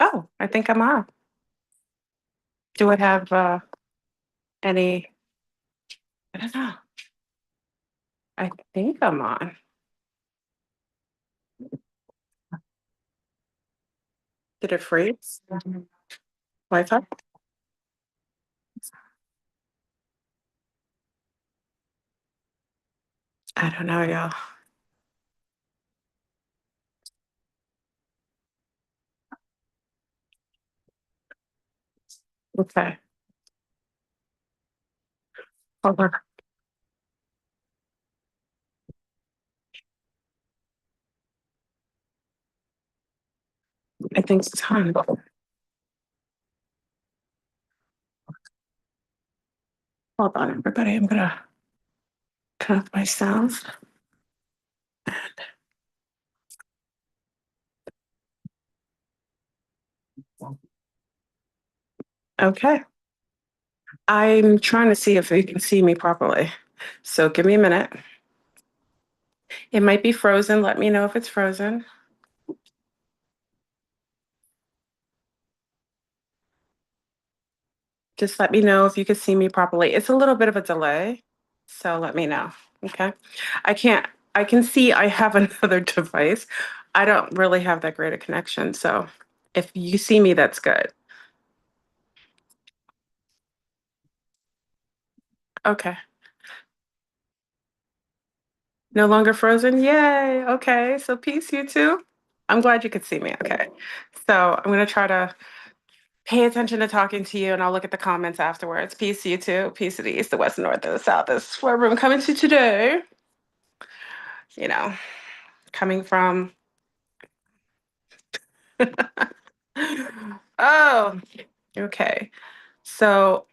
Oh, I think I'm on. Do it have any? I don't know. I think I'm on. Did it freeze? Wi-Fi? I don't know, y'all. Okay. Hold on. I think it's time. Hold on, everybody. I'm gonna turn off my sounds. Okay. I'm trying to see if you can see me properly. So give me a minute. It might be frozen. Let me know if it's frozen. Just let me know if you can see me properly. It's a little bit of a delay, so let me know. Okay. I can't, I can see I have another device. I don't really have that great a connection. So if you see me, that's good. Okay. No longer frozen. Yay. Okay. So peace, you too. I'm glad you could see me. Okay. So I'm going to try to pay attention to talking to you and I'll look at the comments afterwards. Peace, you too. Peace to the east, the west, the north, and the south. This is FleurBrun coming to today. You know, coming from oh, okay. So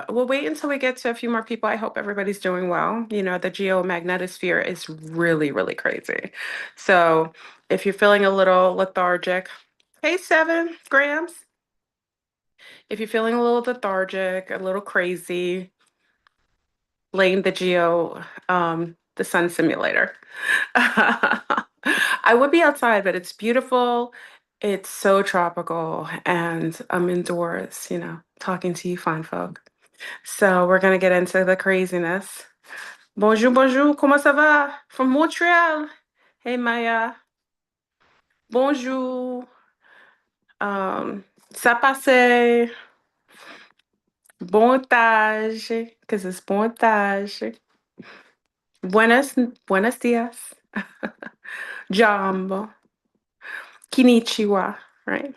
we'll wait until we get to a few more people. I hope everybody's doing well. You know, the geomagnetosphere is really, really crazy. So if you're feeling a little lethargic, hey, 7 grams. If you're feeling a little lethargic, a little crazy, blame the sun simulator. I would be outside, but it's beautiful. It's so tropical, and I'm indoors, talking to you fine folk. So we're gonna get into the craziness. Bonjour, bonjour, comment ça va? From Montreal. Hey, Maya. Bonjour. Ça passe. Bontage, because it's bontage. Buenos dias. Jambo. Konnichiwa, right?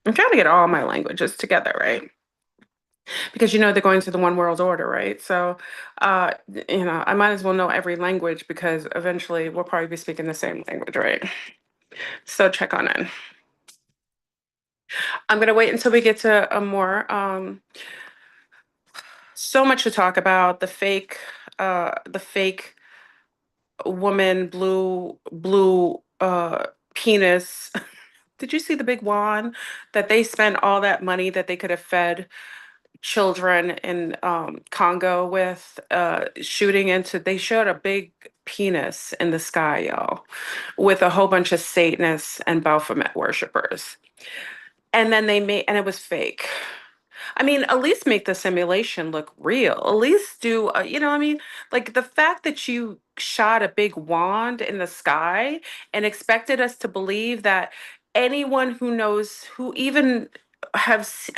I'm trying to get all my languages together, right? Because they're going to the one world order, right? So, uh, I might as well know every language because eventually we'll probably be speaking the same language, right? So check on in. I'm gonna wait until we get to a more so much to talk about the fake woman blue penis. Did you see the big wand that they spent all that money that they could have fed children in Congo with shooting into? They showed a big penis in the sky, y'all, with a whole bunch of Satanists and Baphomet worshipers. And then and it was fake. I mean, at least make the simulation look real. At least do, I mean, like the fact that you shot a big wand in the sky and expected us to believe that anyone who knows, who even has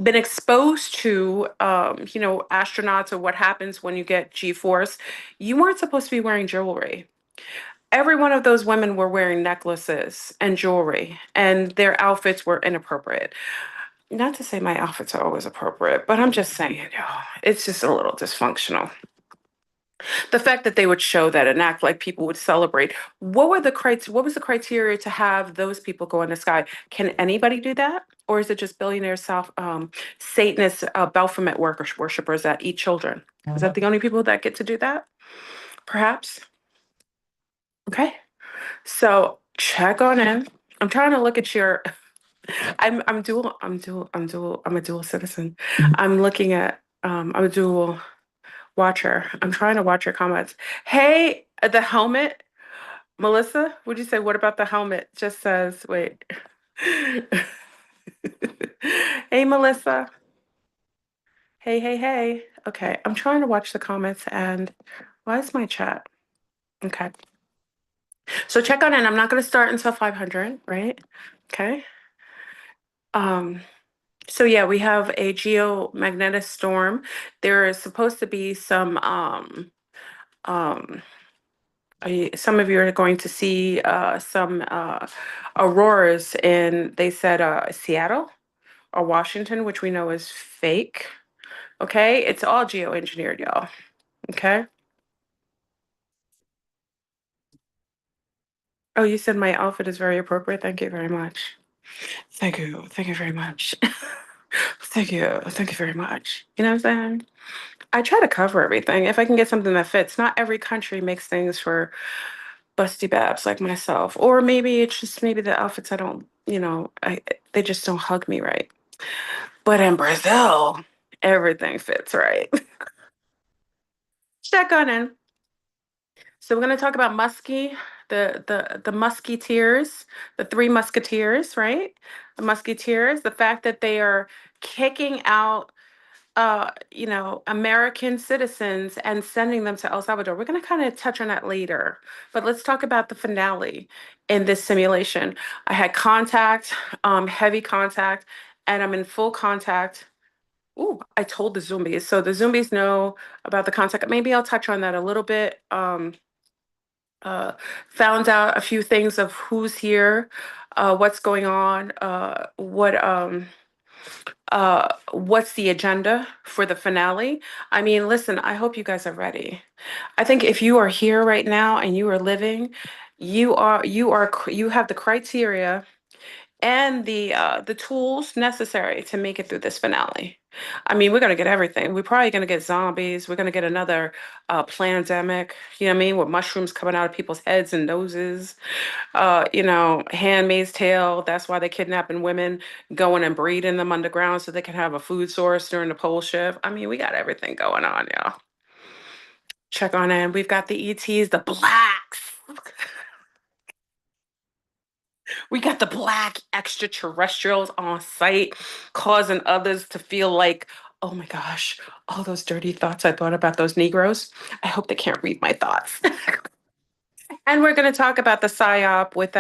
been exposed to, astronauts or what happens when you get G-force, you weren't supposed to be wearing jewelry. Every one of those women were wearing necklaces and jewelry, and their outfits were inappropriate. Not to say my outfits are always appropriate, but I'm just saying, it's just a little dysfunctional. The fact that they would show that and act like people would celebrate. What was the criteria to have those people go in the sky? Can anybody do that? Or is it just billionaire Satanist Baphomet worshipers that eat children? Is that the only people that get to do that? Perhaps. Okay. So check on in. I'm trying to look at your I'm a dual citizen. I'm looking at I'm a dual Watch her. I'm trying to watch your comments. Hey, the helmet. Melissa, would you say, what about the helmet? Just says, wait. Hey, Melissa. Hey, hey, hey. Okay, I'm trying to watch the comments and why is my chat? Okay. So check on in. I'm not going to start until 500, right? Okay. Um, so yeah, we have a geomagnetic storm. There is supposed to be um, some of you are going to see some auroras in, they said, Seattle or Washington, which we know is fake. Okay, it's all geoengineered, y'all. Okay. Oh, you said my outfit is very appropriate. Thank you very much. Thank you. Thank you very much. Thank you. Thank you very much. You know what I'm saying? I try to cover everything. If I can get something that fits, not every country makes things for busty babs like myself. Or maybe it's just maybe the outfits I don't, they just don't hug me right. But in Brazil, everything fits right. Check on in. So we're going to talk about the musketeers, the 3 musketeers, right? The musketeers, the fact that they are kicking out American citizens and sending them to El Salvador. We're going to kind of touch on that later, but let's talk about the finale in this simulation. I had contact, heavy contact, and I'm in full contact. Ooh, I told the zombies. So the zombies know about the contact. Maybe I'll touch on that a little bit. Uh, Found out a few things of who's here, what's going on, what's the agenda for the finale. I mean, listen, I hope you guys are ready. I think if you are here right now and you are living, you have the criteria and the tools necessary to make it through this finale. I mean, we're gonna get everything. We're probably gonna get zombies. We're gonna get another pandemic. You know what I mean? With mushrooms coming out of people's heads and noses. Handmaid's Tale. That's why they're kidnapping women, going and breeding them underground so they can have a food source during the pole shift. I mean, we got everything going on, y'all. Check on in. We've got the ETs, the blacks. We got the black extraterrestrials on site, causing others to feel like, oh my gosh, all those dirty thoughts I thought about those Negroes. I hope they can't read my thoughts. And we're going to talk about the psyop with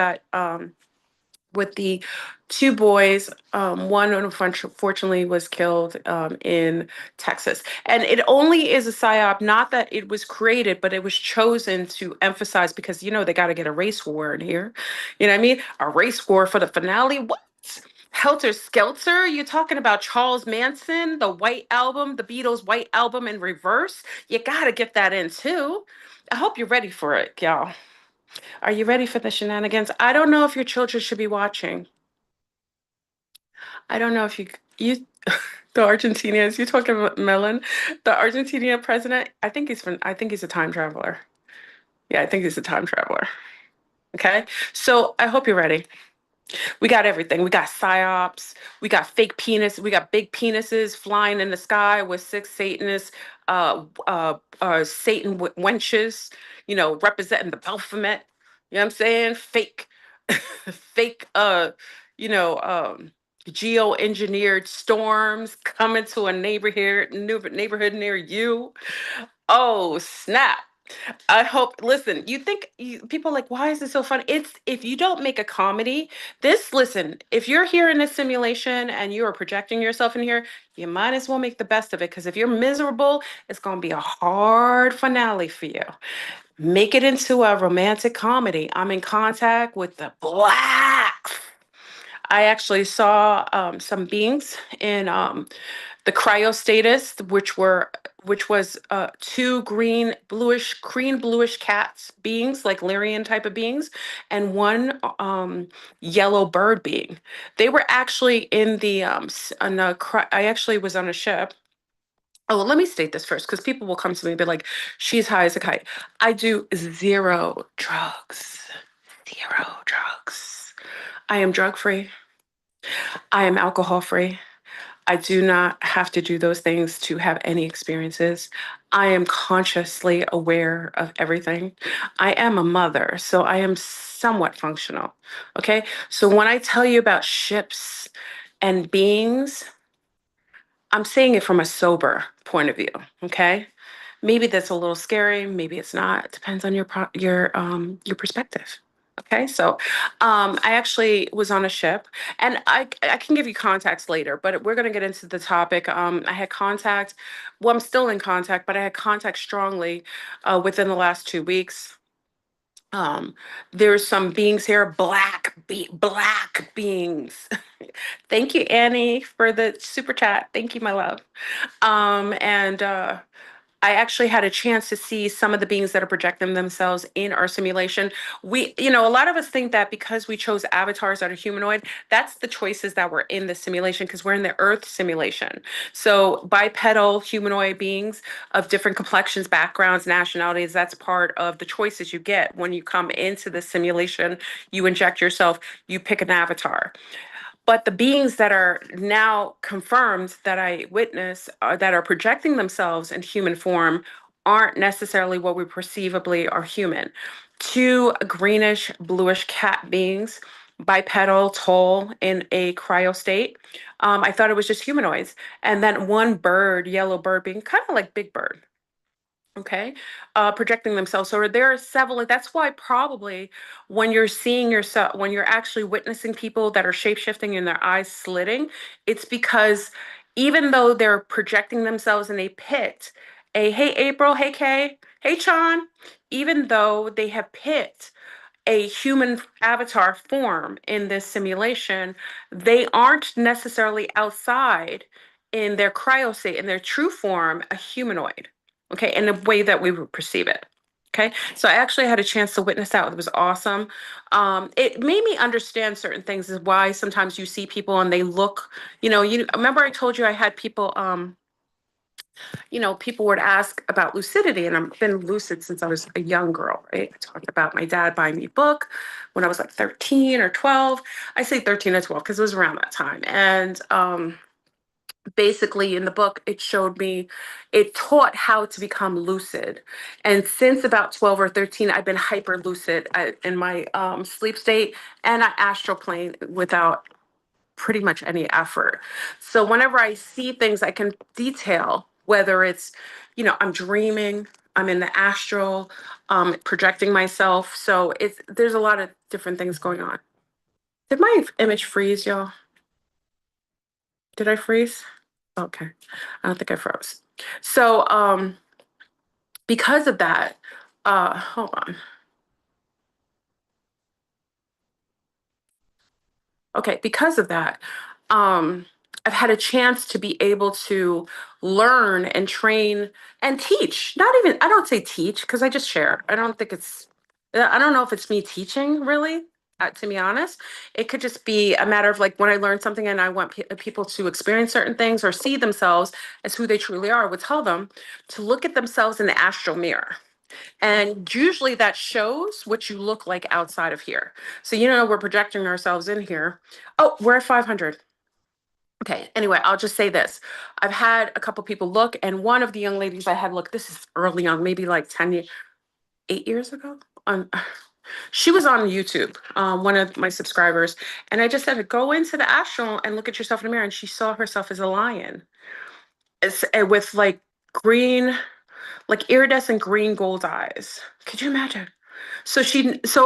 the two boys. One unfortunately was killed in Texas. And it only is a psyop, not that it was created, but it was chosen to emphasize because, they got to get a race war in here. You know what I mean? A race war for the finale. What? Helter Skelter? You're talking about Charles Manson, the White Album, the Beatles' White Album in reverse? You got to get that in too. I hope you're ready for it, y'all. Are you ready for the shenanigans? I don't know if your children should be watching. I don't know if the Argentinians, you talking about Melon, the Argentinian president, I think he's a time traveler. Yeah, I think he's a time traveler. Okay. So I hope you're ready. We got everything. We got psyops. We got fake penis. We got big penises flying in the sky with six Satanists, Satan wenches, representing the Baphomet. You know what I'm saying? Fake, fake, geoengineered storms coming to a neighborhood near you. Oh, snap. I hope, listen, people are like, why is this so fun? It's if you don't make a comedy, listen, if you're here in this simulation and you are projecting yourself in here, you might as well make the best of it because if you're miserable, it's going to be a hard finale for you. Make it into a romantic comedy. I'm in contact with the blacks. I actually saw some beings in the cryostatus, which was two green bluish cats beings, like Lyrian type of beings, and one yellow bird being. They were actually in I actually was on a ship. Oh, well, let me state this first, because people will come to me and be like, she's high as a kite. I do zero drugs. Zero drugs. I am drug free. I am alcohol free. I do not have to do those things to have any experiences. I am consciously aware of everything. I am a mother, so I am somewhat functional. Okay. So when I tell you about ships and beings, I'm saying it from a sober point of view. Okay. Maybe that's a little scary. Maybe it's not. It depends on your perspective. Okay, so I actually was on a ship, and I can give you context later, but we're going to get into the topic. I had contact. Well, I'm still in contact, but I had contact strongly within the last 2 weeks. Um, there's some beings here, black beings. Thank you, Annie, for the super chat. Thank you, my love. And I actually had a chance to see some of the beings that are projecting themselves in our simulation. A lot of us think that because we chose avatars that are humanoid, that's the choices that were in the simulation because we're in the Earth simulation. So bipedal humanoid beings of different complexions, backgrounds, nationalities, that's part of the choices you get when you come into the simulation. You inject yourself, you pick an avatar. But the beings that are now confirmed that I witness that are projecting themselves in human form aren't necessarily what we perceivably are human. Two greenish, bluish cat beings, bipedal, tall, in a cryo state. I thought it was just humanoids. And then one bird, yellow bird, being kind of like Big Bird. Okay, projecting themselves. So there are several. That's why probably when you're seeing yourself, when you're actually witnessing people that are shape-shifting and their eyes slitting, it's because even though they're projecting themselves and they picked a hey April, hey Kay, hey Sean, even though they have picked a human avatar form in this simulation, they aren't necessarily outside in their cryo state, in their true form, a humanoid, okay, in the way that we would perceive it. Okay, so I actually had a chance to witness that. It was awesome. It made me understand certain things, is why sometimes you see people and they look, you remember I told you I had people people would ask about lucidity, and I've been lucid since I was a young girl, right? I talked about my dad buying me a book when I was like 13 or 12. I say 13 or 12 because it was around that time. And basically, in the book, it taught how to become lucid. And since about 12 or 13, I've been hyper lucid in my sleep state, and I astral plane without pretty much any effort. So whenever I see things, I can detail whether it's, I'm dreaming, I'm in the astral, projecting myself. So there's a lot of different things going on. Did my image freeze, y'all? Did I freeze? Okay. I don't think I froze. So because of that, hold on. Okay, because of that, um, I've had a chance to be able to learn and train and teach. Not even, I don't say teach because I just share. I don't know if it's me teaching really, to be honest. It could just be a matter of like when I learn something and I want people to experience certain things or see themselves as who they truly are, I would tell them to look at themselves in the astral mirror. And usually that shows what you look like outside of here. So, we're projecting ourselves in here. Oh, we're at 500. Okay. Anyway, I'll just say this. I've had a couple people look, and one of the young ladies I had look, this is early on, maybe like 8 years ago. She was on YouTube, one of my subscribers. And I just said, go into the astral and look at yourself in the mirror. And she saw herself as a lion with like green, like iridescent green gold eyes. Could you imagine? So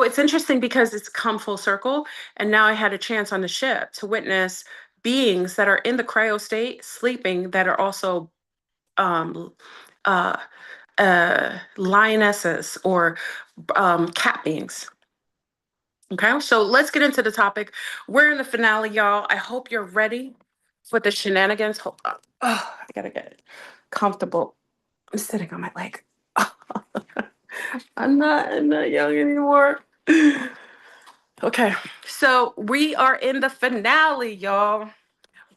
it's interesting because it's come full circle. And now I had a chance on the ship to witness beings that are in the cryo state, sleeping, that are also um, uh, lionesses or cat beings. Okay, so let's get into the topic. We're in the finale, y'all. I hope you're ready for the shenanigans. Hold on. Oh, I gotta get comfortable. I'm sitting on my leg. I'm not young anymore. Okay, so we are in the finale, y'all.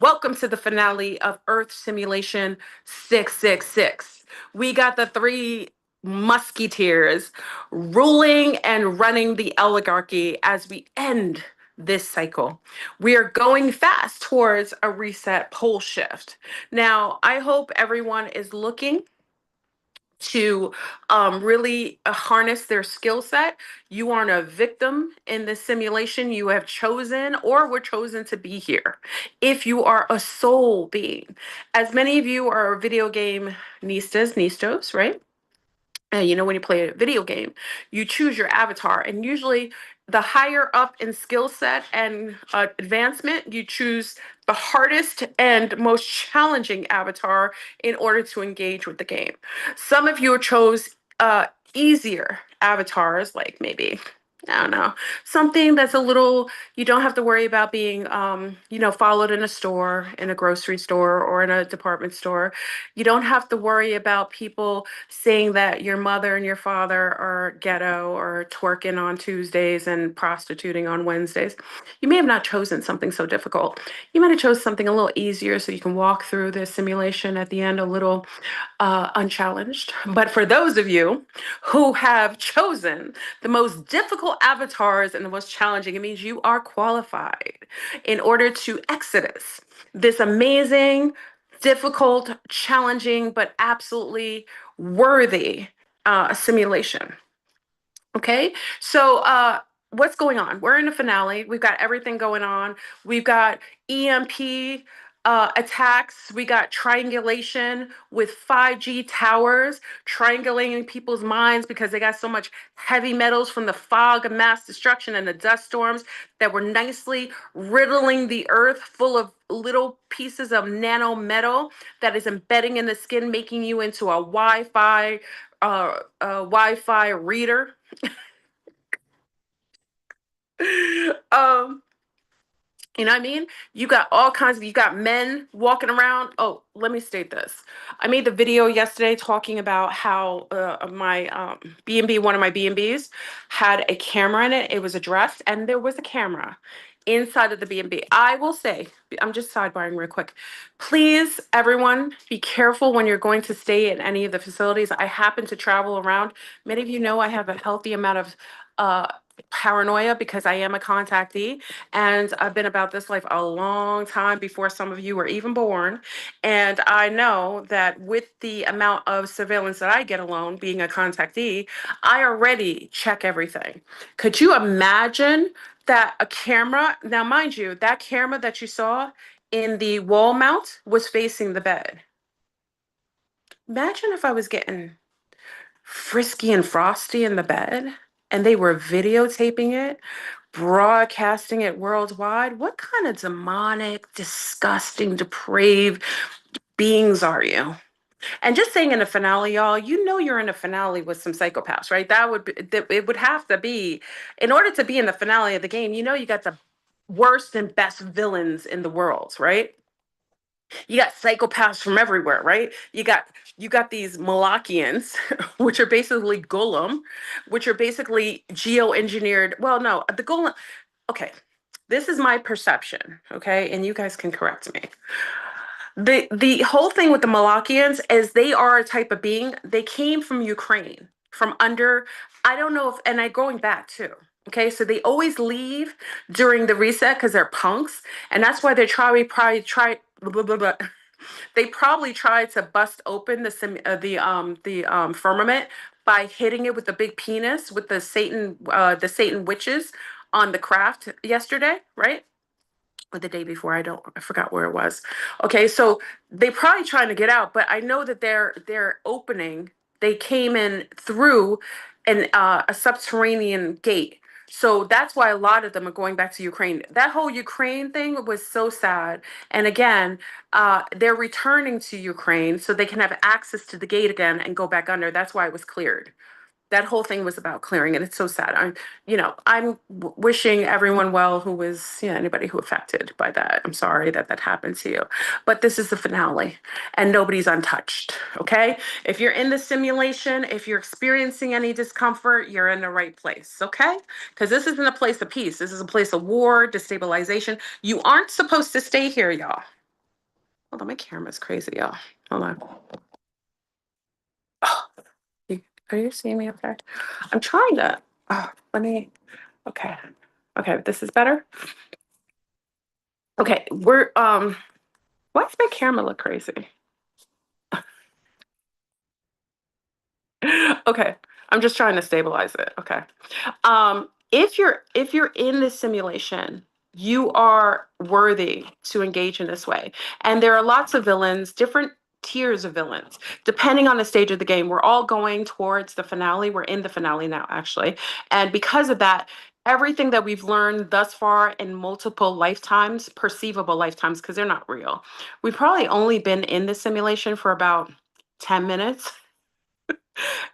Welcome to the finale of Earth Simulation 666. We got the three musketeers ruling and running the oligarchy as we end this cycle. We are going fast towards a reset pole shift. Now, I hope everyone is looking to really harness their skill set. You aren't a victim in this simulation. You have chosen or were chosen to be here. If you are a soul being, as many of you are video game nistos, right? And you know, when you play a video game, you choose your avatar, and usually the higher up in skill set and advancement, you choose the hardest and most challenging avatar in order to engage with the game. Some of you chose easier avatars, like maybe, I don't know, something that's a little, you don't have to worry about being, you know, followed in a store, in a grocery store, or in a department store. You don't have to worry about people saying that your mother and your father are ghetto or twerking on Tuesdays and prostituting on Wednesdays. You may have not chosen something so difficult. You might have chose something a little easier so you can walk through this simulation at the end a little unchallenged. But for those of you who have chosen the most difficult avatars and the most challenging, it means you are qualified in order to exodus this amazing, difficult, challenging, but absolutely worthy simulation. Okay, so what's going on? We're in a finale. We've got everything going on. We've got EMP attacks. We got triangulation with 5G towers, triangulating people's minds because they got so much heavy metals from the fog of mass destruction and the dust storms that were nicely riddling the earth full of little pieces of nano metal that is embedding in the skin, making you into a Wi-Fi reader. um, you know what I mean? You got all kinds of, you got men walking around. Oh, let me state this. I made the video yesterday talking about how my B&B, one of my B&Bs, had a camera in it. It was addressed, and there was a camera inside of the B&B. I will say, I'm just sidebarring real quick. Please, everyone, be careful when you're going to stay in any of the facilities. I happen to travel around. Many of you know I have a healthy amount of uh, paranoia because I am a contactee. And I've been about this life a long time before some of you were even born. And I know that with the amount of surveillance that I get alone, being a contactee, I already check everything. Could you imagine that a camera, now mind you, that camera that you saw in the wall mount was facing the bed. Imagine if I was getting frisky and frosty in the bed and they were videotaping it, broadcasting it worldwide. What kind of demonic, disgusting, depraved beings are you? And just saying in a finale, y'all, you know you're in a finale with some psychopaths, right? That would be, it would have to be, in order to be in the finale of the game, you know you got the worst and best villains in the world, right? You got psychopaths from everywhere, right? You got these Malakians, which are basically golem, which are basically geoengineered. Well, no, the golem. Okay, this is my perception. Okay, and you guys can correct me. The whole thing with the Malakians is they are a type of being. They came from Ukraine, from under. I don't know if, and I going back too. Okay, so they always leave during the reset because they're punks, and that's why they probably try blah, blah, blah, blah. They probably tried to bust open the firmament by hitting it with a big penis with the Satan witches on the craft yesterday, right? Or the day before, I forgot where it was. Okay, so they probably trying to get out, but I know that they're opening. They came in through a subterranean gate. So that's why a lot of them are going back to Ukraine. That whole Ukraine thing was so sad. And again, they're returning to Ukraine so they can have access to the gate again and go back under. That's why it was cleared. That whole thing was about clearing, and it's so sad. I'm wishing everyone well who was, anybody who affected by that. I'm sorry that that happened to you, but this is the finale, and nobody's untouched. Okay, if you're in the simulation, if you're experiencing any discomfort, you're in the right place. Okay, because this isn't a place of peace. This is a place of war, destabilization. You aren't supposed to stay here, y'all. Hold on, my camera's crazy, y'all. Hold on. You- Are you seeing me okay? I'm trying to. Let me. Okay. Okay, this is better. Okay, why does my camera look crazy? Okay, I'm just trying to stabilize it. Okay. If you're in this simulation, you are worthy to engage in this way. And there are lots of villains, different tiers of villains, depending on the stage of the game. We're all going towards the finale. We're in the finale now, actually. And because of that, everything that we've learned thus far in multiple lifetimes, perceivable lifetimes, because they're not real, we've probably only been in this simulation for about 10 minutes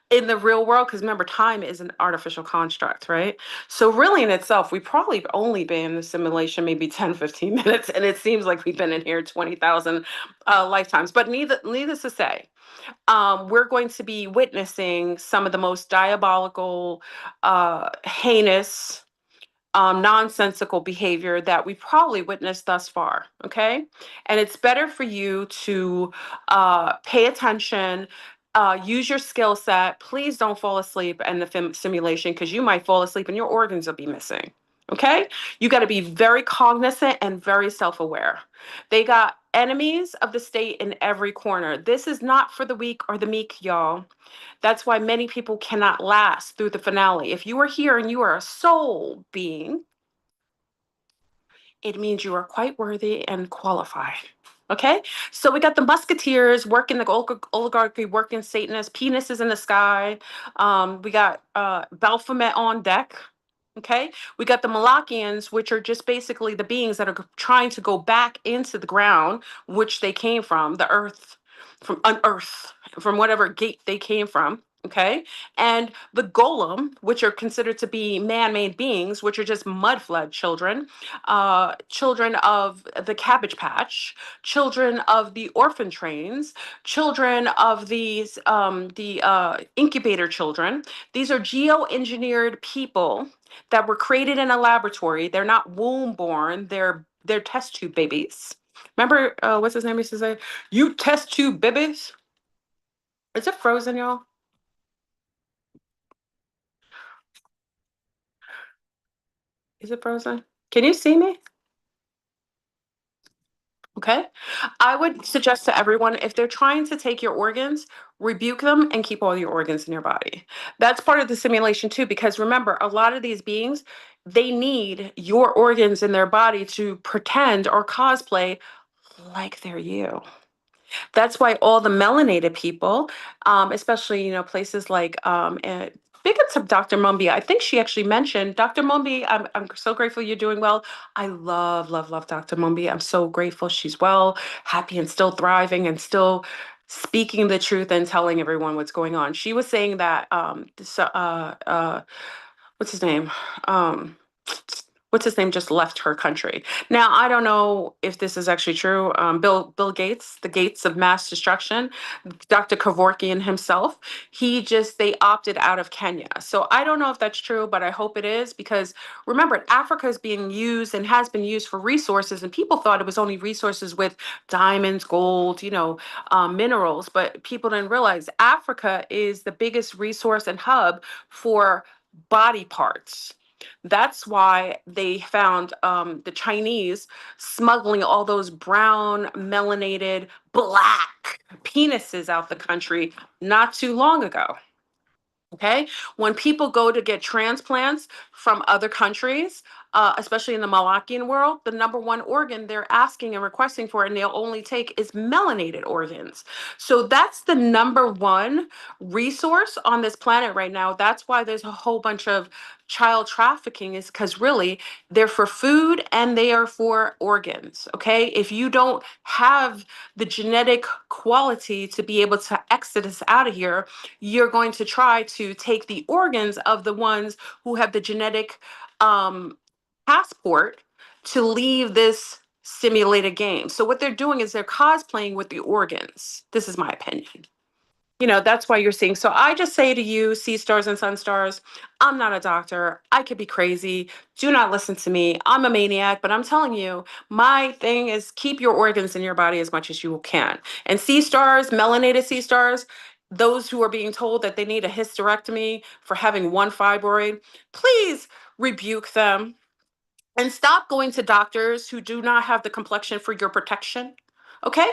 in the real world, because remember, time is an artificial construct, right? So really in itself, we probably only been in the simulation maybe 10, 15 minutes, and it seems like we've been in here 20,000 lifetimes. But needless to say, we're going to be witnessing some of the most diabolical, heinous, nonsensical behavior that we probably witnessed thus far. Okay. And it's better for you to pay attention, use your skill set. Please don't fall asleep in the simulation, because you might fall asleep and your organs will be missing. Okay. You got to be very cognizant and very self aware. They got enemies of the state in every corner. This is not for the weak or the meek, y'all. That's why many people cannot last through the finale. If you are here and you are a soul being, it means you are quite worthy and qualified. Okay, so we got the Musketeers working the oligarchy, working Satanist, penises in the sky. We got Baphomet on deck. Okay, we got the Malakians, which are just basically the beings that are trying to go back into the ground, which they came from, the earth, from unearth, from whatever gate they came from. Okay, and the golem, which are considered to be man-made beings, which are just mud flood children, children of the Cabbage Patch, children of the orphan trains, children of the incubator children. These are geo-engineered people that were created in a laboratory. They're not womb born. They're test tube babies. Remember, what's his name used to say? You test tube babies. Is it frozen, y'all? Is it frozen? Can you see me? Okay. I would suggest to everyone, if they're trying to take your organs, rebuke them and keep all your organs in your body. That's part of the simulation too, because remember, a lot of these beings, they need your organs in their body to pretend or cosplay like they're you. That's why all the melanated people, especially, places like big ups of Dr. Mumby. I think she actually mentioned Dr. Mumby. I'm so grateful you're doing well. I love, love, love Dr. Mumby. I'm so grateful she's well, happy, and still thriving and still speaking the truth and telling everyone what's going on. She was saying that what's his name? Um, what's his name just left her country. Now, I don't know if this is actually true. Bill Gates, the gates of mass destruction, Dr. Kevorkian himself, they opted out of Kenya. So I don't know if that's true, but I hope it is, because remember, Africa is being used and has been used for resources, and people thought it was only resources with diamonds, gold, minerals, but people didn't realize Africa is the biggest resource and hub for body parts. That's why they found the Chinese smuggling all those brown, melanated, black penises out the country not too long ago. Okay. When people go to get transplants from other countries, especially in the Malakian world, the number one organ they're asking and requesting for, and they'll only take, is melanated organs. So that's the number one resource on this planet right now. That's why there's a whole bunch of child trafficking, is because really they're for food and they are for organs. Okay. If you don't have the genetic quality to be able to exit us out of here, you're going to try to take the organs of the ones who have the genetic um, passport to leave this simulated game. So what they're doing is they're cosplaying with the organs. This is my opinion. That's why you're seeing. So I just say to you, sea stars and sun stars, I'm not a doctor. I could be crazy. Do not listen to me. I'm a maniac, but I'm telling you, my thing is keep your organs in your body as much as you can. And sea stars, melanated sea stars, those who are being told that they need a hysterectomy for having one fibroid, please rebuke them. And stop going to doctors who do not have the complexion for your protection. Okay?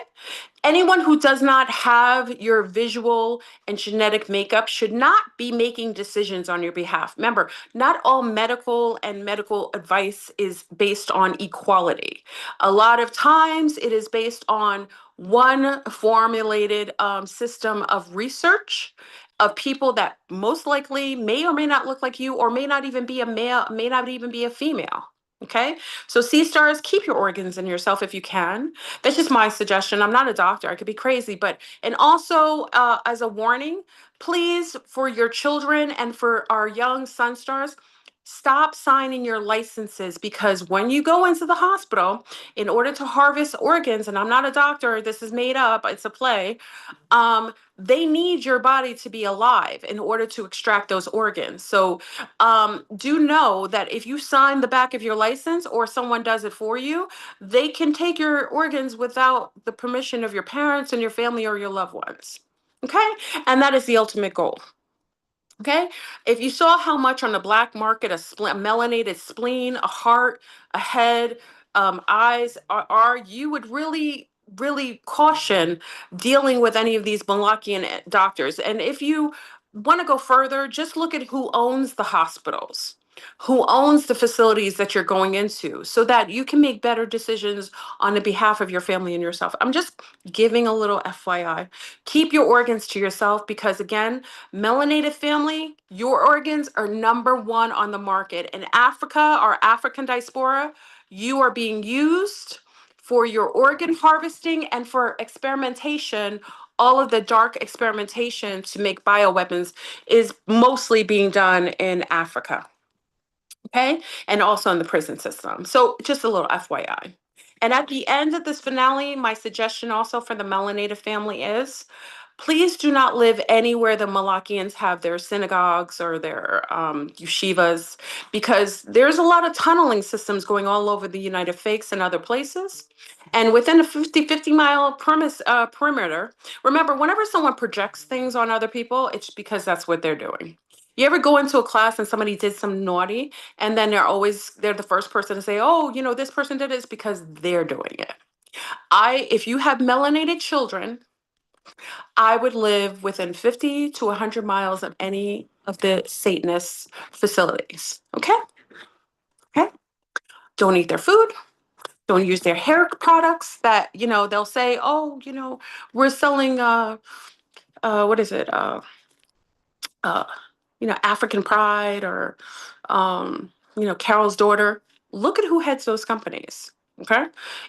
Anyone who does not have your visual and genetic makeup should not be making decisions on your behalf. Remember, not all medical and medical advice is based on equality. A lot of times it is based on one formulated system of research of people that most likely may or may not look like you, or may not even be a male, may not even be a female. Okay, so sea stars, keep your organs in yourself if you can. That's just my suggestion. I'm not a doctor. I could be crazy, but, and also as a warning, please, for your children and for our young sun stars, stop signing your licenses, because when you go into the hospital in order to harvest organs, and I'm not a doctor, this is made up, it's a play, they need your body to be alive in order to extract those organs. So do know that if you sign the back of your license or someone does it for you, they can take your organs without the permission of your parents and your family or your loved ones. Okay? And that is the ultimate goal. Okay. If you saw how much on the black market a melanated spleen, a heart, a head, eyes are, you would really, really caution dealing with any of these Malakian doctors. And if you want to go further, just look at who owns the hospitals, who owns the facilities that you're going into, so that you can make better decisions on the behalf of your family and yourself. I'm just giving a little FYI. Keep your organs to yourself, because again, melanated family, your organs are #1 on the market. In Africa, or African diaspora, you are being used for your organ harvesting and for experimentation. All of the dark experimentation to make bioweapons is mostly being done in Africa. Okay. And also in the prison system. So just a little FYI. And at the end of this finale, my suggestion also for the melanated family is, please do not live anywhere the Malakians have their synagogues or their yeshivas, because there's a lot of tunneling systems going all over the United States and other places. And within a 50-mile perimeter, remember, whenever someone projects things on other people, it's because that's what they're doing. You ever go into a class and somebody did some naughty, and then they're the first person to say, oh, this person did it, it's because they're doing it. If you have melanated children, I would live within 50 to 100 miles of any of the Satanist facilities. Okay? Okay? Don't eat their food. Don't use their hair products that, they'll say, oh, we're selling, what is it? Uh, African Pride, or, Carol's Daughter. Look at who heads those companies. Okay.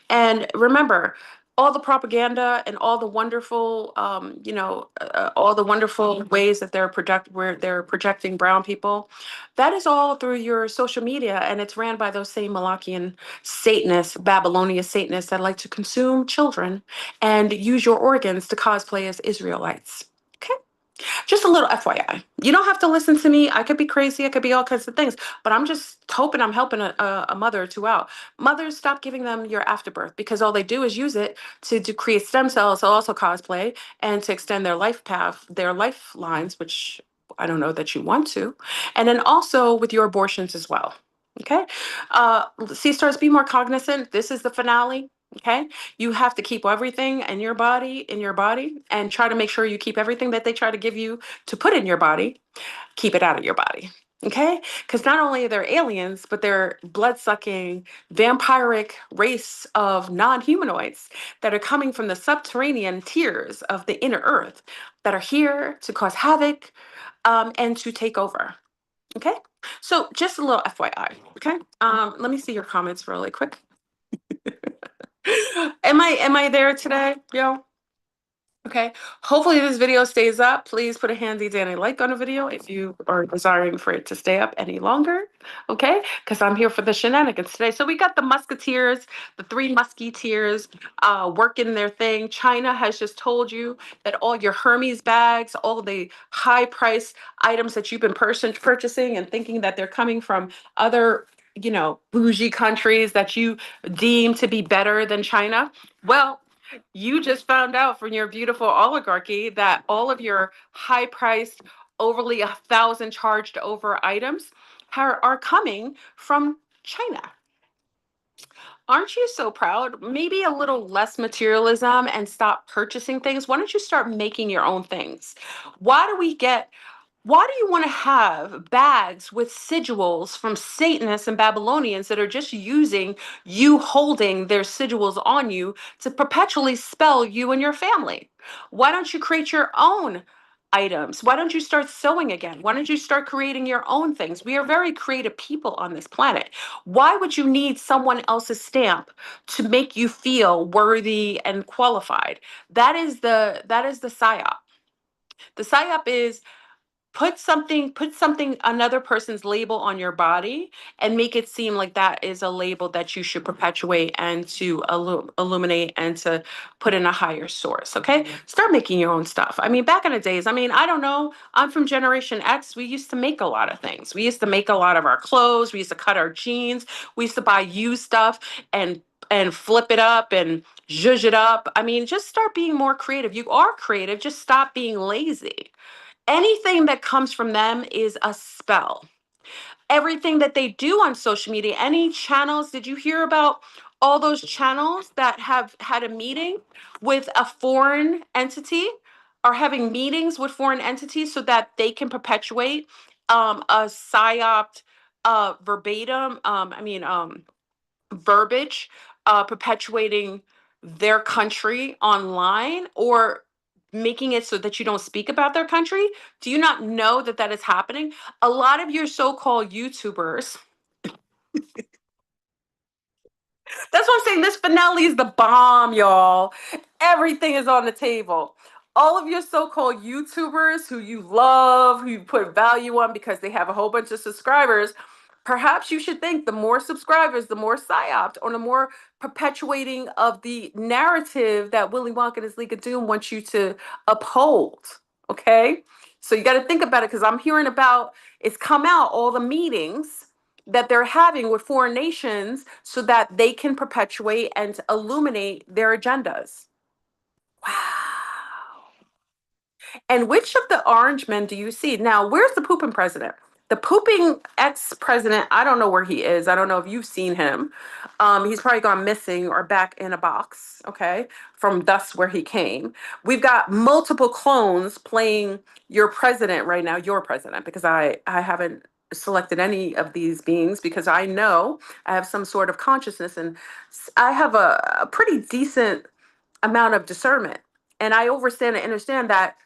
And remember, all the propaganda and all the wonderful, all the wonderful ways that where they're projecting brown people, that is all through your social media, and it's ran by those same Malakian Satanists, Babylonian Satanists that like to consume children and use your organs to cosplay as Israelites. Okay. Just a little FYI. You don't have to listen to me. I could be crazy. I could be all kinds of things, but I'm just hoping I'm helping a mother or two out. Mothers, stop giving them your afterbirth, because all they do is use it to create stem cells, to also cosplay, and to extend their life path, their lifelines, which I don't know that you want to. And then also with your abortions as well. Okay. Sea stars, be more cognizant. This is the finale. Okay. You have to keep everything in your body, and try to make sure you keep everything that they try to give you to put in your body, keep it out of your body. Okay. Because not only are they aliens, but they're blood sucking, vampiric race of non humanoids that are coming from the subterranean tiers of the inner earth, that are here to cause havoc, and to take over. Okay. So just a little FYI. Okay. Let me see your comments really quick. Am I there today, yo? Okay. Hopefully this video stays up. Please put a handy dandy like on the video if you are desiring for it to stay up any longer. Okay. Because I'm here for the shenanigans today. So we got the Musketeers, the 3MuskyTiers, working their thing. China has just told you that all your Hermes bags, all the high price items that you've been purchasing and thinking that they're coming from other, bougie countries that you deem to be better than China. Well, you just found out from your beautiful oligarchy that all of your high priced, overly 1,000 charged over items are coming from China. Aren't you so proud? Maybe a little less materialism and stop purchasing things. Why don't you start making your own things? Why do we get Why do you want to have bags with sigils from Satanists and Babylonians that are just using you holding their sigils on you to perpetually spell you and your family? Why don't you create your own items? Why don't you start sewing again? Why don't you start creating your own things? We are very creative people on this planet. Why would you need someone else's stamp to make you feel worthy and qualified? That is the psyop. The psyop is put something another person's label on your body and make it seem like that is a label that you should perpetuate and to illuminate and to put in a higher source. Okay, start making your own stuff. I mean, back in the days, I mean, I don't know, I'm from Generation X. We used to make a lot of things. We used to make a lot of our clothes. We used to cut our jeans. We used to buy used stuff and flip it up and zhuzh it up. I mean, just start being more creative. You are creative, just stop being lazy. Anything that comes from them is a spell. Everything that they do on social media, any channels, did you hear about all those channels that have had a meeting with a foreign entity, are having meetings with foreign entities so that they can perpetuate a psyop verbatim, verbiage, perpetuating their country online or making it so that you don't speak about their country? Do you not know that that is happening? A lot of your so-called YouTubers, that's what I'm saying. This finale is the bomb, y'all. Everything is on the table. All of your so-called YouTubers who you love, who you put value on because they have a whole bunch of subscribers, perhaps you should think the more subscribers, the more psyops, or the more perpetuating of the narrative that Willy Wonka and his League of Doom wants you to uphold. Okay? So you got to think about it because I'm hearing about it's come out all the meetings that they're having with foreign nations so that they can perpetuate and illuminate their agendas. Wow. And which of the orange men do you see? Now, where's the pooping president? The pooping ex-president, I don't know where he is. I don't know if you've seen him. He's probably gone missing or back in a box, okay, from thus where he came. We've got multiple clones playing your president right now, your president, because I haven't selected any of these beings because I know I have some sort of consciousness and I have a pretty decent amount of discernment. And I understand and understand that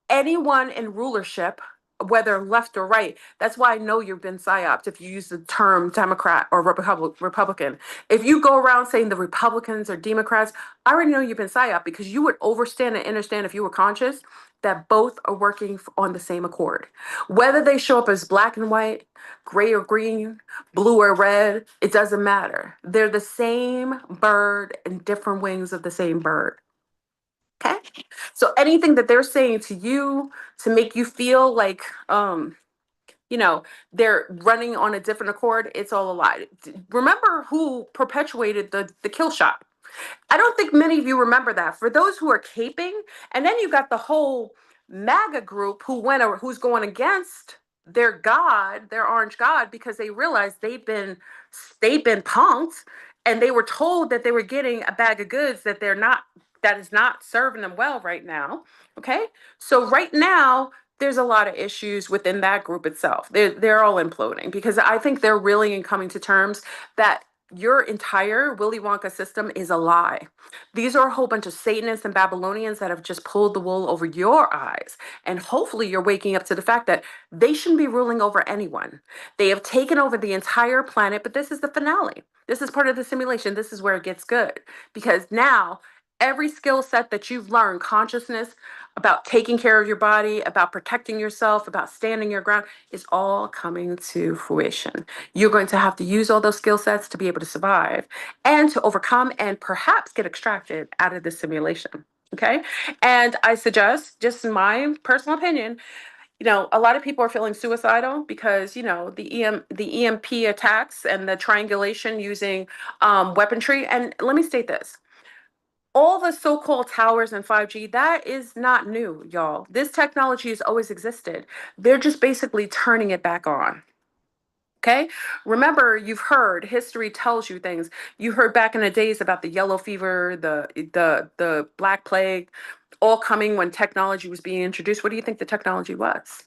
anyone in rulership, whether left or right, that's why I know you've been psyoped if you use the term Democrat or Republican. If you go around saying the Republicans or Democrats, I already know you've been psyoped because you would understand and understand if you were conscious that both are working on the same accord. Whether they show up as black and white, gray or green, blue or red, it doesn't matter. They're the same bird and different wings of the same bird. Okay. So anything that they're saying to you to make you feel like you know, they're running on a different accord, it's all a lie. Remember who perpetuated the kill shot. I don't think many of you remember that. For those who are caping, and then you got the whole MAGA group who's going against their God, their orange God, because they realized they've been punked and they were told that they were getting a bag of goods that is not serving them well right now. Okay. So right now there's a lot of issues within that group itself. They're all imploding because I think they're really in coming to terms that your entire Willy Wonka system is a lie. These are a whole bunch of Satanists and Babylonians that have just pulled the wool over your eyes. And hopefully you're waking up to the fact that they shouldn't be ruling over anyone. They have taken over the entire planet, but this is the finale. This is part of the simulation. This is where it gets good because now every skill set that you've learned, consciousness about taking care of your body, about protecting yourself, about standing your ground, is all coming to fruition. You're going to have to use all those skill sets to be able to survive and to overcome and perhaps get extracted out of this simulation. Okay. And I suggest, just in my personal opinion, a lot of people are feeling suicidal because, the EMP attacks and the triangulation using weaponry. And let me state this. All the so-called towers and 5G, that is not new, y'all. This technology has always existed. They're just basically turning it back on. Okay. Remember, you've heard history tells you things. You heard back in the days about the yellow fever, the black plague, all coming when technology was being introduced. What do you think the technology was?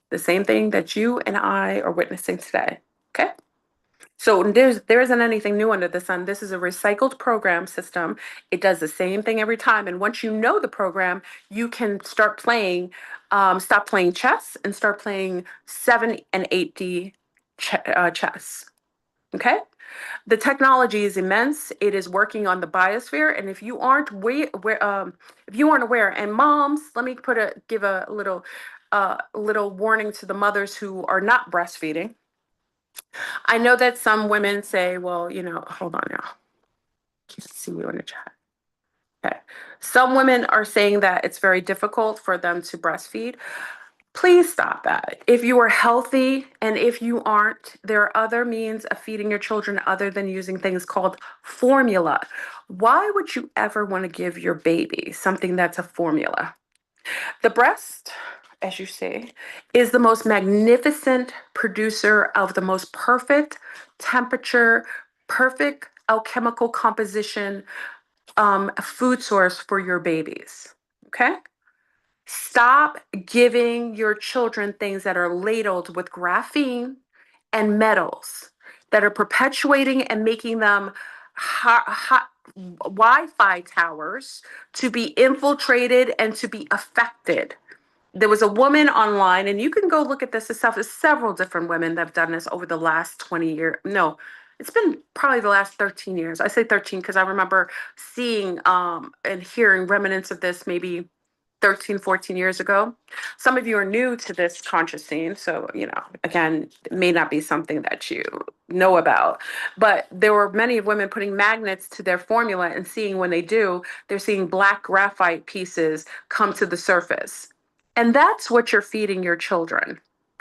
The same thing that you and I are witnessing today. Okay. So there isn't anything new under the sun. This is a recycled program system. It does the same thing every time. And once you know the program, you can stop playing chess and start playing 7 and 8D chess. Okay. The technology is immense. It is working on the biosphere. And if you aren't aware, and moms, let me give a little warning to the mothers who are not breastfeeding. I know that some women say, well, hold on now. Can't see you in the chat. Okay. Some women are saying that it's very difficult for them to breastfeed. Please stop that. If you are healthy and if you aren't, there are other means of feeding your children other than using things called formula. Why would you ever want to give your baby something that's a formula? The breast, as you say, is the most magnificent producer of the most perfect temperature, perfect alchemical composition food source for your babies. Okay? Stop giving your children things that are ladled with graphene and metals that are perpetuating and making them hot Wi-Fi towers to be infiltrated and to be affected. There was a woman online, and you can go look at this yourself. There's several different women that have done this over the last 20 years. No, it's been probably the last 13 years. I say 13 because I remember seeing and hearing remnants of this maybe 13, 14 years ago. Some of you are new to this conscious scene. So, again, it may not be something that you know about. But there were many women putting magnets to their formula and seeing when they do, they're seeing black graphite pieces come to the surface. And that's what you're feeding your children.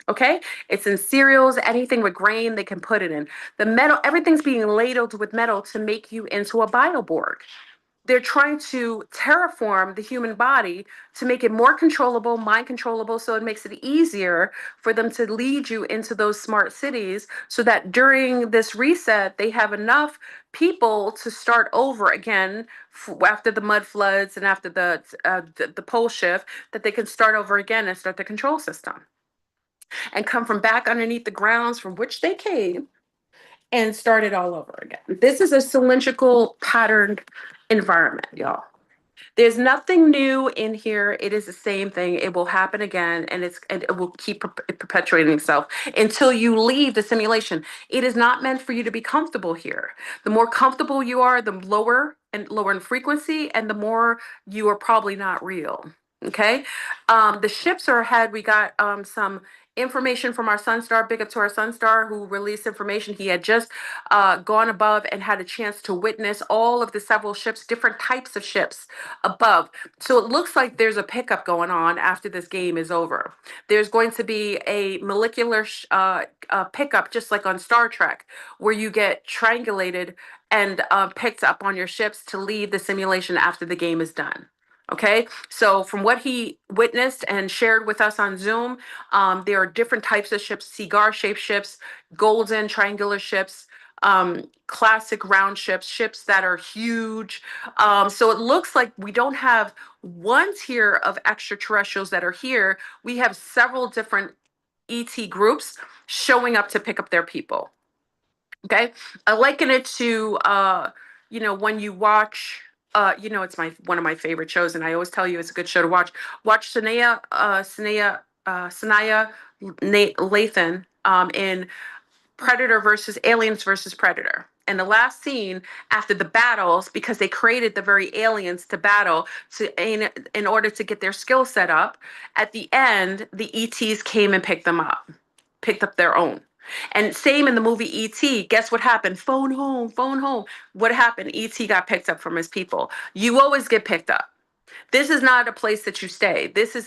Okay? It's in cereals, anything with grain, they can put it in. The metal, everything's being ladled with metal to make you into a bioborg. They're trying to terraform the human body to make it more controllable, mind controllable, so it makes it easier for them to lead you into those smart cities so that during this reset, they have enough people to start over again after the mud floods and after the pole shift, that they can start over again and start the control system and come from back underneath the grounds from which they came and start it all over again. This is a cylindrical patterned environment, y'all. There's nothing new in here. It is the same thing. It will happen again, and it will keep perpetuating itself until you leave the simulation. It is not meant for you to be comfortable here. The more comfortable you are, the lower in frequency, and the more you are probably not real. Okay. The ships are ahead. We got some information from our sun star, big up to our sun star, who released information. He had just gone above and had a chance to witness all of the several ships, different types of ships above. So it looks like there's a pickup going on after this game is over. There's going to be a molecular pickup, just like on Star Trek, where you get triangulated and picked up on your ships to leave the simulation after the game is done. Okay, so from what he witnessed and shared with us on Zoom, there are different types of ships: cigar-shaped ships, golden triangular ships, classic round ships, ships that are huge. So it looks like we don't have one tier of extraterrestrials that are here. We have several different ET groups showing up to pick up their people. Okay, I liken it to when you watch. It's one of my favorite shows, and I always tell you it's a good show to watch. Watch Sanaya Lathan in Predator versus Aliens versus Predator. And the last scene after the battles, because they created the very aliens to battle in order to get their skill set up, at the end, the ETs came and picked up their own. And same in the movie E.T. Guess what happened? Phone home, phone home. What happened? E.T. got picked up from his people. You always get picked up. This is not a place that you stay. This is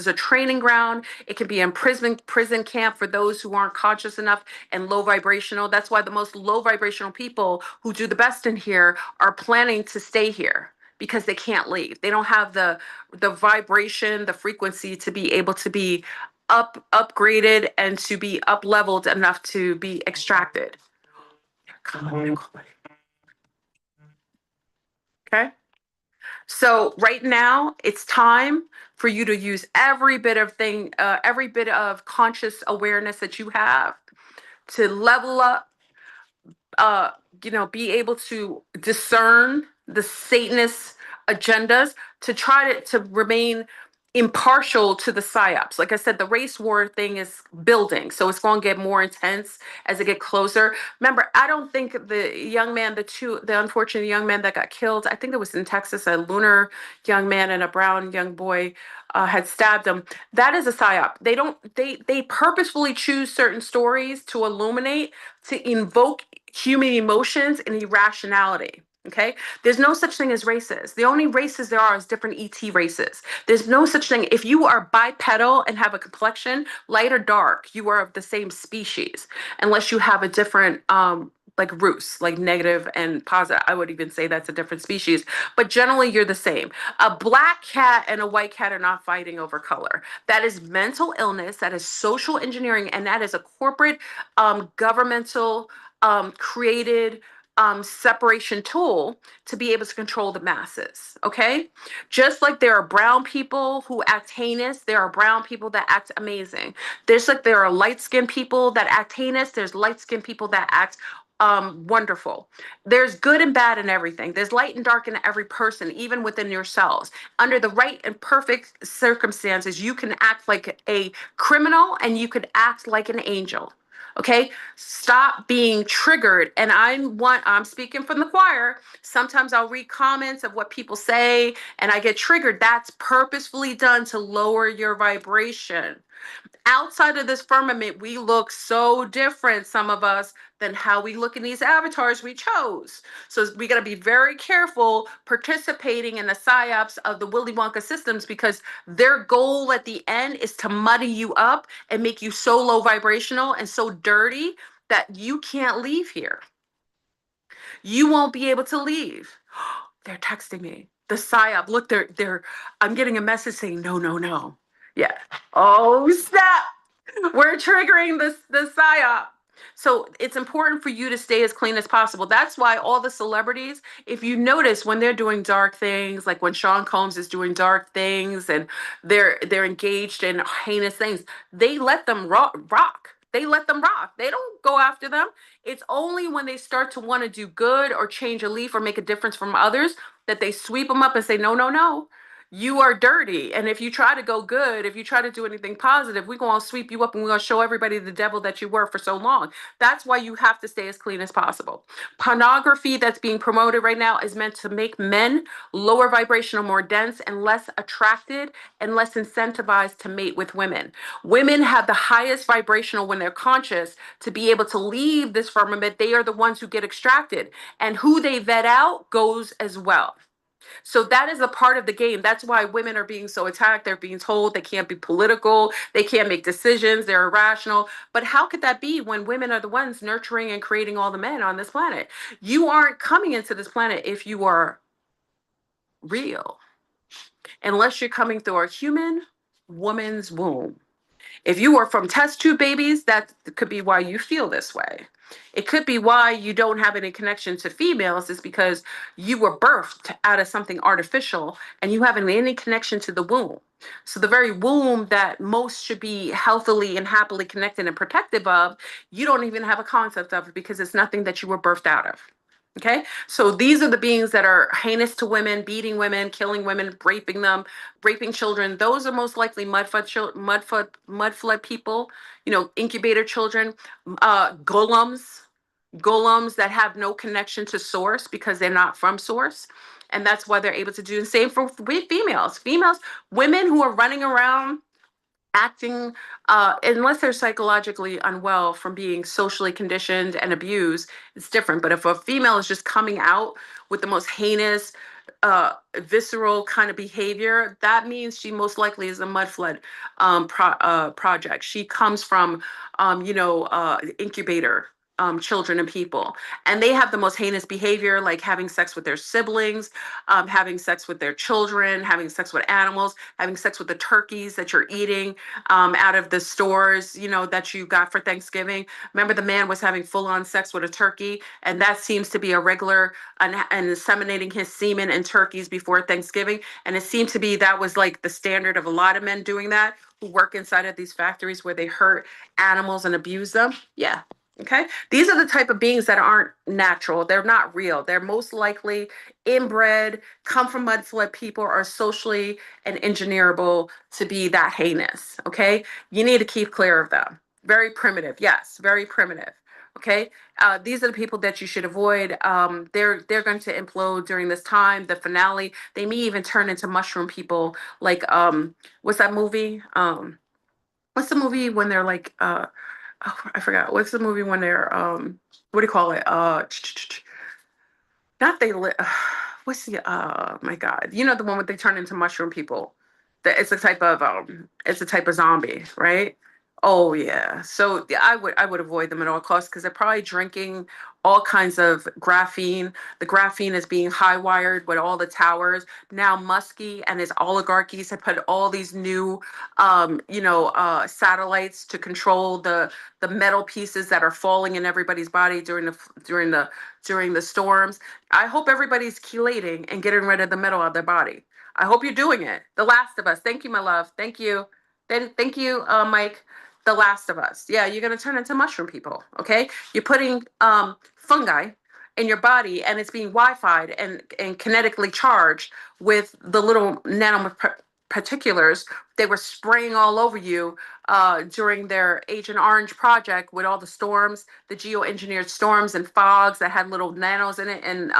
a training ground. It can be a prison camp for those who aren't conscious enough and low vibrational. That's why the most low vibrational people who do the best in here are planning to stay here because they can't leave. They don't have the vibration, the frequency to be able to be upgraded and to be up leveled enough to be extracted. Okay. So right now it's time for you to use every bit of conscious awareness that you have to level up, uh, be able to discern the Satanist agendas, to try to remain impartial to the psyops. Like I said, the race war thing is building, so it's going to get more intense as it get closer. Remember, I don't think the unfortunate young man that got killed, I think it was in Texas, a lunar young man and a brown young boy had stabbed him. That is a psyop. They purposefully choose certain stories to illuminate, to invoke human emotions and irrationality. Okay, there's no such thing as races. The only races there are is different ET races. There's no such thing. If you are bipedal and have a complexion, light or dark, you are of the same species, unless you have a different like roots, like negative and positive. I would even say that's a different species, but generally you're the same. A black cat and a white cat are not fighting over color. That is mental illness, that is social engineering, and that is a corporate, governmental, created, separation tool to be able to control the masses. Okay, just like there are brown people who act heinous, there are brown people that act amazing. There's like there are light skinned people that act heinous, there's light skinned people that act wonderful. There's good and bad in everything. There's light and dark in every person, even within yourselves. Under the right and perfect circumstances, you can act like a criminal and you could act like an angel. Okay, stop being triggered. And I'm speaking from the choir. Sometimes I'll read comments of what people say and I get triggered. That's purposefully done to lower your vibration. Outside of this firmament, we look so different, some of us, than how we look in these avatars we chose. So we got to be very careful participating in the psyops of the Willy Wonka systems, because their goal at the end is to muddy you up and make you so low vibrational and so dirty that you can't leave here. You won't be able to leave. They're texting me. The psyop. Look, I'm getting a message saying no, no, no. Yeah. Oh, snap. We're triggering the psyop. So it's important for you to stay as clean as possible. That's why all the celebrities, if you notice when they're doing dark things, like when Sean Combs is doing dark things and they're engaged in heinous things, they let them rock. They let them rock. They don't go after them. It's only when they start to want to do good or change a leaf or make a difference from others that they sweep them up and say, no, no, no. You are dirty. And if you try to go good, if you try to do anything positive, we're going to sweep you up and we're going to show everybody the devil that you were for so long. That's why you have to stay as clean as possible. Pornography that's being promoted right now is meant to make men lower vibrational, more dense, and less attracted and less incentivized to mate with women. Women have the highest vibrational when they're conscious to be able to leave this firmament. They are the ones who get extracted. And who they vet out goes as well. So that is a part of the game. That's why women are being so attacked. They're being told they can't be political, they can't make decisions, they're irrational. But how could that be when women are the ones nurturing and creating all the men on this planet? You aren't coming into this planet if you are real, unless you're coming through a human woman's womb. If you were from test tube babies, that could be why you feel this way. It could be why you don't have any connection to females, is because you were birthed out of something artificial and you haven't any connection to the womb. So the very womb that most should be healthily and happily connected and protective of, you don't even have a concept of it because it's nothing that you were birthed out of. Okay, so these are the beings that are heinous to women, beating women, killing women, raping them, raping children. Those are most likely mud flood people. Incubator children, golems, golems that have no connection to source because they're not from source, and that's why they're able to do the same for females. Females, women who are running around acting, unless they're psychologically unwell from being socially conditioned and abused, it's different. But if a female is just coming out with the most heinous, visceral kind of behavior, that means she most likely is a mud flood project. She comes from, incubator children and people. And they have the most heinous behavior, like having sex with their siblings, having sex with their children, having sex with animals, having sex with the turkeys that you're eating out of the stores, that you got for Thanksgiving. Remember, the man was having full on sex with a turkey, and that seems to be a regular, and inseminating his semen in turkeys before Thanksgiving. And it seemed to be that was like the standard of a lot of men doing that who work inside of these factories where they hurt animals and abuse them. Yeah. Okay. These are the type of beings that aren't natural. They're not real. They're most likely inbred, come from mud flood people, are socially and engineerable to be that heinous. Okay. You need to keep clear of them. Very primitive. Yes. Very primitive. Okay. These are the people that you should avoid. They're going to implode during this time. The finale, they may even turn into mushroom people. Like, what's that movie? What's the movie when they're like, oh, I forgot. What's the movie when they're what do you call it? Not they li- what's the my God. You know, the one where they turn into mushroom people. That it's a type of zombie, right? Oh yeah. So yeah, I would avoid them at all costs because they're probably drinking all kinds of graphene. The graphene is being high wired with all the towers. Now Muskie and his oligarchies have put all these new satellites to control the metal pieces that are falling in everybody's body during the storms. I hope everybody's chelating and getting rid of the metal out of their body. I hope you're doing it. The Last of Us. Thank you, my love. Thank you. Thank you, Mike. The Last of Us. Yeah, you're gonna turn into mushroom people. Okay, you're putting fungi in your body, and it's being Wi-Fi'd and kinetically charged with the little nanoparticulars. They were spraying all over you during their Agent Orange project with all the storms, the geoengineered storms and fogs that had little nanos in it, and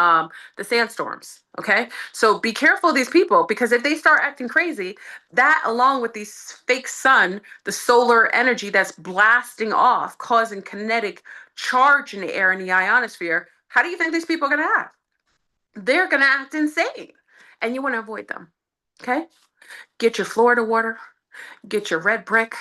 the sandstorms. Okay, so be careful of these people, because if they start acting crazy, that along with these fake sun, the solar energy that's blasting off, causing kinetic charge in the air in the ionosphere, how do you think these people are going to act? They're going to act insane, and you want to avoid them. Okay, get your Florida water, get your red brick,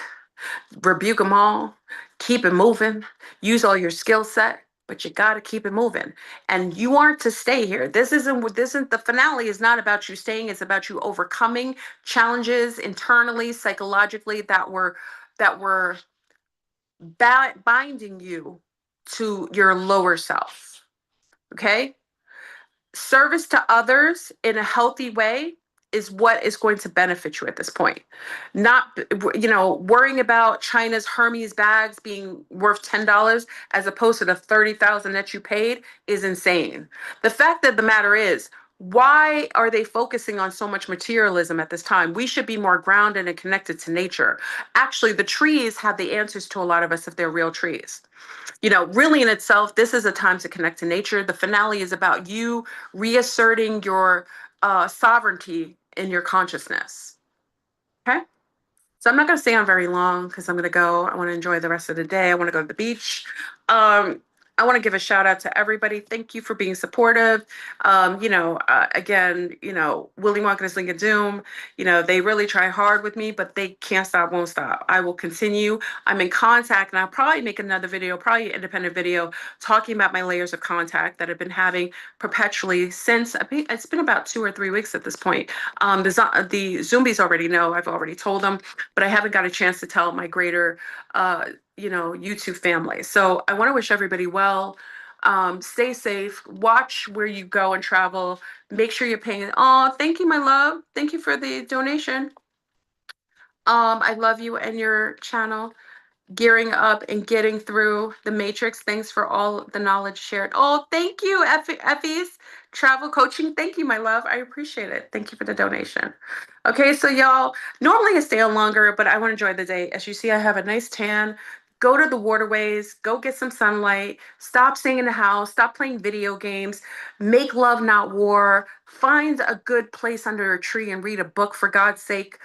rebuke them all, keep it moving, use all your skill set, but you got to keep it moving. And you aren't to stay here. This isn't the finale is not about you staying. It's about you overcoming challenges internally, psychologically, that were binding you to your lower self. Okay? Service to others in a healthy way is what is going to benefit you at this point. Not, worrying about China's Hermes bags being worth $10 as opposed to the 30,000 that you paid is insane. The fact of the matter is, why are they focusing on so much materialism at this time? We should be more grounded and connected to nature. Actually, the trees have the answers to a lot of us if they're real trees. Really in itself, this is a time to connect to nature. The finale is about you reasserting your sovereignty in your consciousness. Okay. So I'm not going to stay on very long because I'm going to go. I want to enjoy the rest of the day. I want to go to the beach. Um, I want to give a shout out to everybody. Thank you for being supportive. Again, Willy Wonka's Lincoln Doom, they really try hard with me, but they can't stop, won't stop. I will continue. I'm in contact, and I'll probably make another video, probably an independent video, talking about my layers of contact that I've been having perpetually since, I think it's been about 2 or 3 weeks at this point. The Zombies already know, I've already told them, but I haven't got a chance to tell my greater, YouTube family. So I want to wish everybody well. Stay safe. Watch where you go and travel. Make sure you're paying. Oh, thank you, my love. Thank you for the donation. I love you and your channel. Gearing up and getting through the matrix. Thanks for all the knowledge shared. Oh, thank you, Effie's travel coaching. Thank you, my love. I appreciate it. Thank you for the donation. Okay, so y'all, normally I stay on longer, but I want to enjoy the day. As you see, I have a nice tan. Go to the waterways, go get some sunlight, stop staying in the house, stop playing video games, make love, not war, find a good place under a tree and read a book, for God's sake.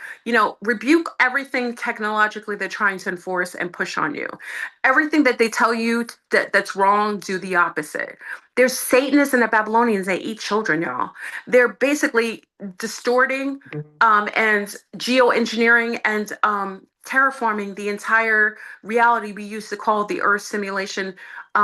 Rebuke everything technologically they're trying to enforce and push on you. Everything that they tell you that's wrong, do the opposite. There's Satanists and the Babylonians, they eat children, y'all. They're basically distorting and geoengineering and terraforming the entire reality we used to call the Earth simulation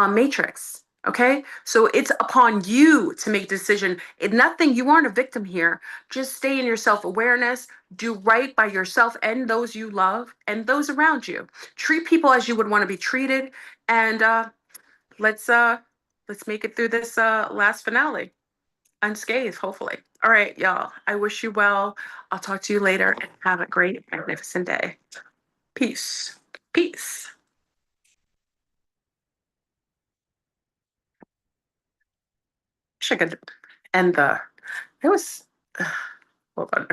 matrix. Okay, so it's upon you to make a decision. Nothing, you aren't a victim here. Just stay in your self-awareness, do right by yourself and those you love and those around you. Treat people as you would want to be treated, and let's uh let's make it through this last finale unscathed, hopefully. All right, y'all. I wish you well. I'll talk to you later and have a great, magnificent day. Peace. Peace. Wish I could end the. It was. Hold on.